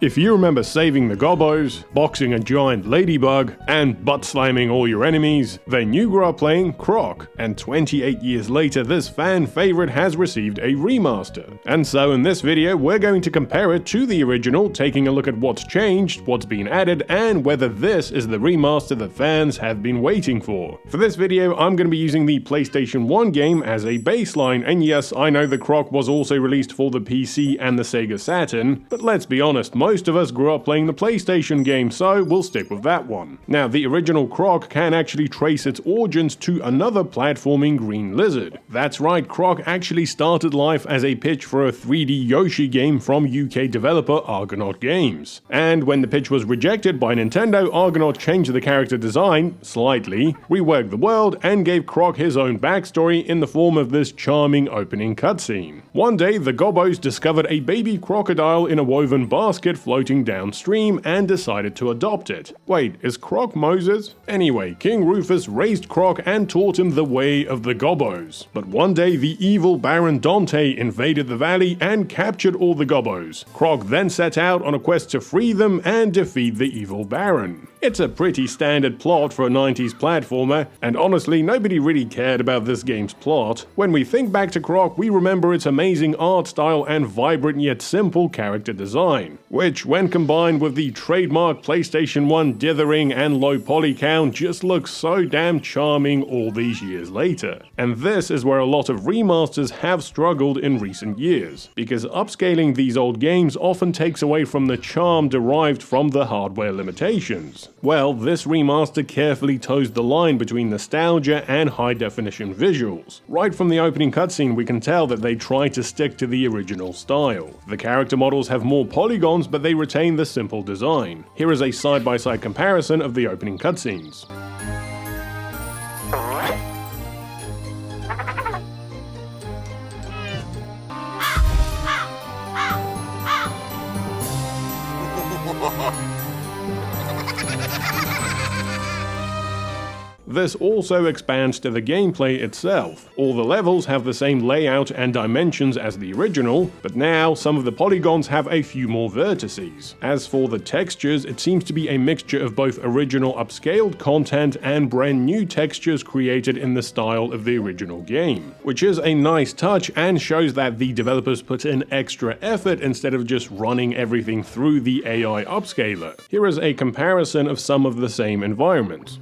If you remember saving the Gobbos, boxing a giant ladybug, and butt-slamming all your enemies, then you grew up playing Croc, and 28 years later this fan favorite has received a remaster. And so in this video we're going to compare it to the original, taking a look at what's changed, what's been added, and whether this is the remaster that fans have been waiting for. For this video I'm going to be using the PlayStation 1 game as a baseline, and yes, I know the Croc was also released for the PC and the Sega Saturn, but let's be honest, most of us grew up playing the PlayStation game, so we'll stick with that one. Now, the original Croc can actually trace its origins to another platforming green lizard. That's right, Croc actually started life as a pitch for a 3D Yoshi game from UK developer Argonaut Games. And when the pitch was rejected by Nintendo, Argonaut changed the character design slightly, reworked the world, and gave Croc his own backstory in the form of this charming opening cutscene. One day, the Gobbos discovered a baby crocodile in a woven basket floating downstream and decided to adopt it. Wait, is Croc Moses? Anyway, King Rufus raised Croc and taught him the way of the Gobbos. But one day the evil Baron Dante invaded the valley and captured all the Gobbos. Croc then set out on a quest to free them and defeat the evil Baron. It's a pretty standard plot for a 90s platformer, and honestly nobody really cared about this game's plot. When we think back to Croc, we remember its amazing art style and vibrant yet simple character design, which when combined with the trademark PlayStation 1 dithering and low poly count just looks so damn charming all these years later. And this is where a lot of remasters have struggled in recent years, because upscaling these old games often takes away from the charm derived from the hardware limitations. Well, this remaster carefully toes the line between nostalgia and high-definition visuals. Right from the opening cutscene we can tell that they try to stick to the original style. The character models have more polygons, but they retain the simple design. Here is a side-by-side comparison of the opening cutscenes. This also expands to the gameplay itself. All the levels have the same layout and dimensions as the original, but now some of the polygons have a few more vertices. As for the textures, it seems to be a mixture of both original upscaled content and brand new textures created in the style of the original game, which is a nice touch and shows that the developers put in extra effort instead of just running everything through the AI upscaler. Here is a comparison of some of the same environments.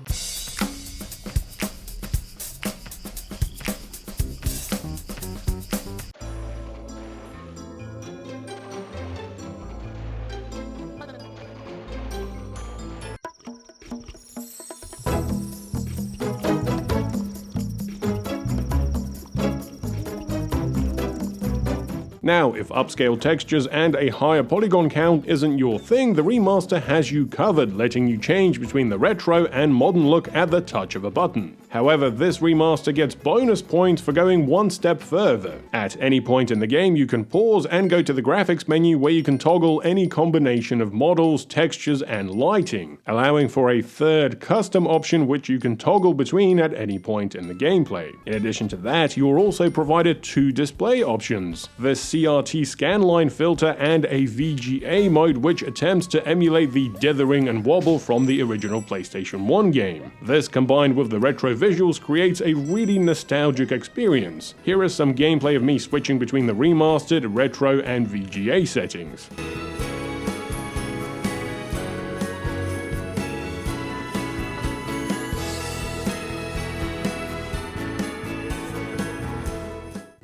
Now, if upscale textures and a higher polygon count isn't your thing, the remaster has you covered, letting you change between the retro and modern look at the touch of a button. However, this remaster gets bonus points for going one step further. At any point in the game, you can pause and go to the graphics menu where you can toggle any combination of models, textures, and lighting, allowing for a third custom option which you can toggle between at any point in the gameplay. In addition to that, you are also provided two display options: the CRT scanline filter and a VGA mode which attempts to emulate the dithering and wobble from the original PlayStation 1 game. This combined with the retro visuals creates a really nostalgic experience. Here is some gameplay of me switching between the remastered, retro, and VGA settings.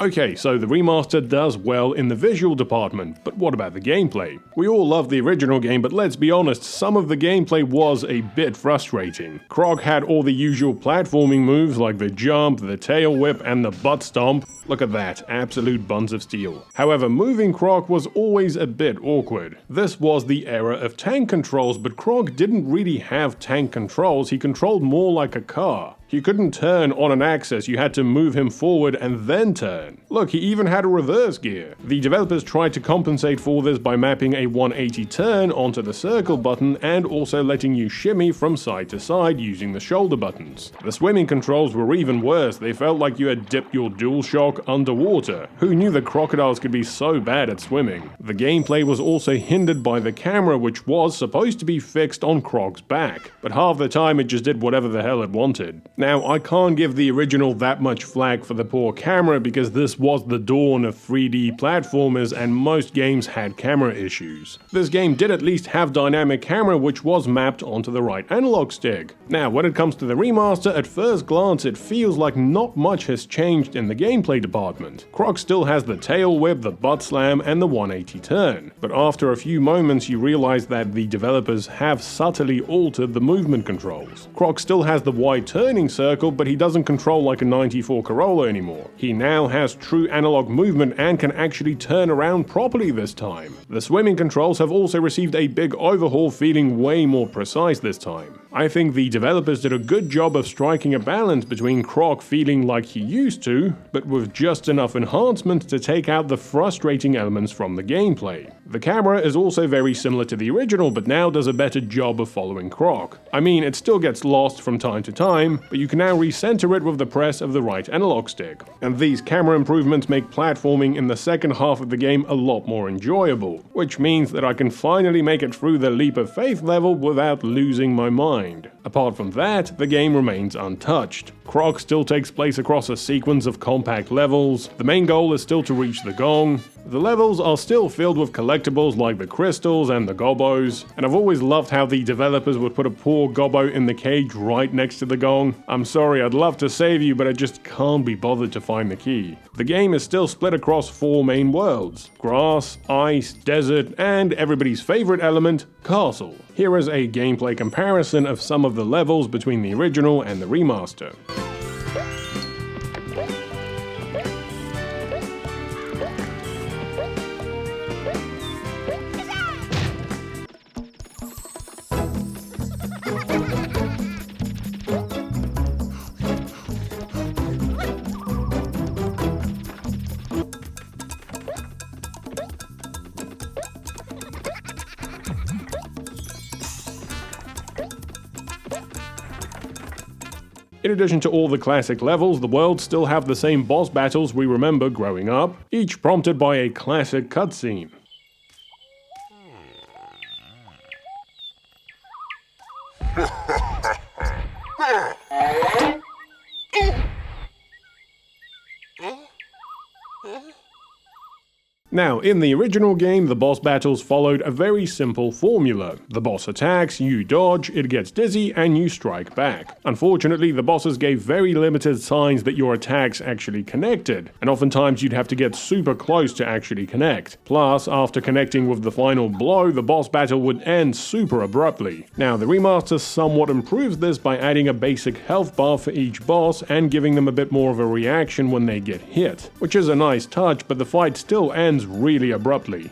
Okay, so the remaster does well in the visual department, but what about the gameplay? We all love the original game, but let's be honest, some of the gameplay was a bit frustrating. Croc had all the usual platforming moves like the jump, the tail whip, and the butt stomp. Look at that, absolute buns of steel. However, moving Croc was always a bit awkward. This was the era of tank controls, but Croc didn't really have tank controls, he controlled more like a car. He couldn't turn on an axis, you had to move him forward and then turn. Look, he even had a reverse gear. The developers tried to compensate for this by mapping a 180 turn onto the circle button and also letting you shimmy from side to side using the shoulder buttons. The swimming controls were even worse, they felt like you had dipped your DualShock underwater. Who knew that crocodiles could be so bad at swimming? The gameplay was also hindered by the camera, which was supposed to be fixed on Croc's back, but half the time it just did whatever the hell it wanted. Now, I can't give the original that much flack for the poor camera because this was the dawn of 3D platformers and most games had camera issues. This game did at least have dynamic camera, which was mapped onto the right analog stick. Now, when it comes to the remaster, at first glance it feels like not much has changed in the gameplay department. Croc still has the tail whip, the butt slam, and the 180 turn, but after a few moments you realize that the developers have subtly altered the movement controls. Croc still has the wide turning circle, but he doesn't control like a 94 Corolla anymore. He now has true analog movement and can actually turn around properly this time. The swimming controls have also received a big overhaul, feeling way more precise this time. I think the developers did a good job of striking a balance between Croc feeling like he used to, but with just enough enhancements to take out the frustrating elements from the gameplay. The camera is also very similar to the original, but now does a better job of following Croc. I mean, it still gets lost from time to time, but you can now recenter it with the press of the right analog stick. And these camera improvements make platforming in the second half of the game a lot more enjoyable, which means that I can finally make it through the leap of faith level without losing my mind. Apart from that, the game remains untouched. Croc still takes place across a sequence of compact levels, the main goal is still to reach the gong. The levels are still filled with collectibles like the crystals and the Gobbos, and I've always loved how the developers would put a poor Gobbo in the cage right next to the gong. I'm sorry, I'd love to save you, but I just can't be bothered to find the key. The game is still split across 4 main worlds: grass, ice, desert, and everybody's favorite element, castle. Here is a gameplay comparison of some of the levels between the original and the remaster. In addition to all the classic levels, the worlds still have the same boss battles we remember growing up, each prompted by a classic cutscene. Now, in the original game, the boss battles followed a very simple formula. The boss attacks, you dodge, it gets dizzy, and you strike back. Unfortunately, the bosses gave very limited signs that your attacks actually connected, and oftentimes you'd have to get super close to actually connect. Plus, after connecting with the final blow, the boss battle would end super abruptly. Now, the remaster somewhat improves this by adding a basic health bar for each boss and giving them a bit more of a reaction when they get hit, which is a nice touch, but the fight still ends really abruptly.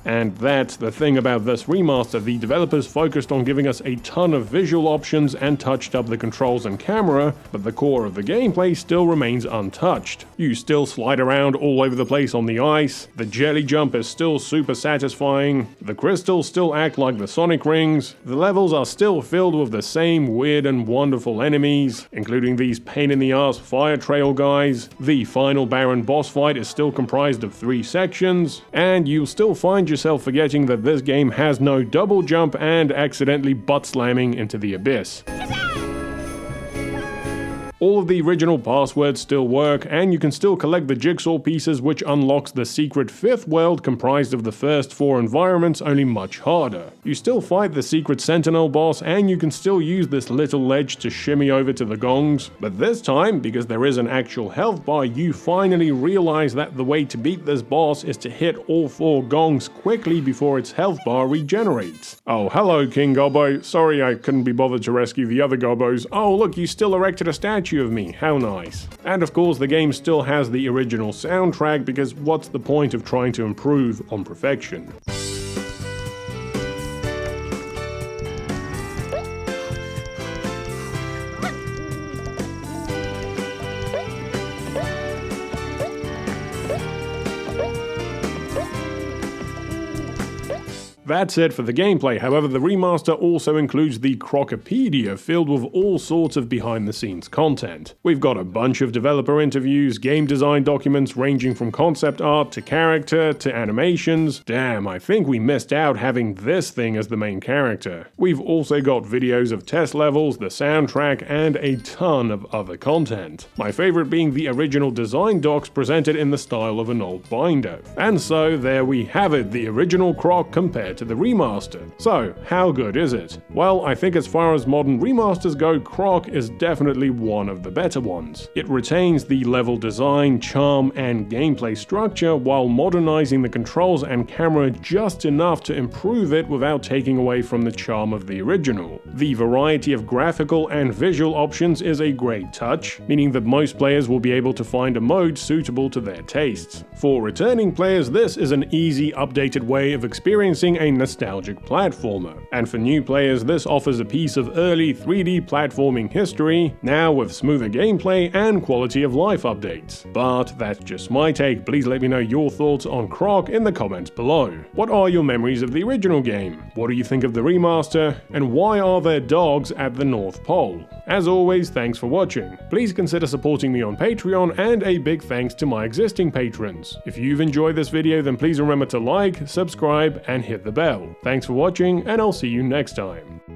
And that's the thing about this remaster, the developers focused on giving us a ton of visual options and touched up the controls and camera, but the core of the gameplay still remains untouched. You still slide around all over the place on the ice, the jelly jump is still super satisfying, the crystals still act like the Sonic rings, the levels are still filled with the same weird and wonderful enemies, including these pain-in-the-ass fire trail guys, the final Baron boss fight is still comprised of 3 sections, and you'll still find yourself forgetting that this game has no double jump and accidentally butt slamming into the abyss. All of the original passwords still work, and you can still collect the jigsaw pieces, which unlocks the secret 5th world comprised of the first 4 environments, only much harder. You still fight the secret sentinel boss, and you can still use this little ledge to shimmy over to the gongs, but this time, because there is an actual health bar, you finally realize that the way to beat this boss is to hit all 4 gongs quickly before its health bar regenerates. Oh, hello King Gobbo, sorry I couldn't be bothered to rescue the other Gobbos. Oh look, you still erected a statue of me, how nice. And of course the game still has the original soundtrack, because what's the point of trying to improve on perfection? That's it for the gameplay. However, the remaster also includes the Crocopedia filled with all sorts of behind-the-scenes content. We've got a bunch of developer interviews, game design documents ranging from concept art to character to animations. Damn, I think we missed out having this thing as the main character. We've also got videos of test levels, the soundtrack, and a ton of other content. My favorite being the original design docs presented in the style of an old binder. And so there we have it, the original Croc compared to the remaster. So, how good is it? Well, I think as far as modern remasters go, Croc is definitely one of the better ones. It retains the level design, charm, and gameplay structure while modernizing the controls and camera just enough to improve it without taking away from the charm of the original. The variety of graphical and visual options is a great touch, meaning that most players will be able to find a mode suitable to their tastes. For returning players, this is an easy, updated way of experiencing a nostalgic platformer. And for new players, this offers a piece of early 3D platforming history, now with smoother gameplay and quality of life updates. But that's just my take. Please let me know your thoughts on Croc in the comments below. What are your memories of the original game? What do you think of the remaster? And why are there dogs at the North Pole? As always, thanks for watching. Please consider supporting me on Patreon, and a big thanks to my existing patrons. If you've enjoyed this video, then please remember to like, subscribe, and hit the bell. Thanks for watching, and I'll see you next time.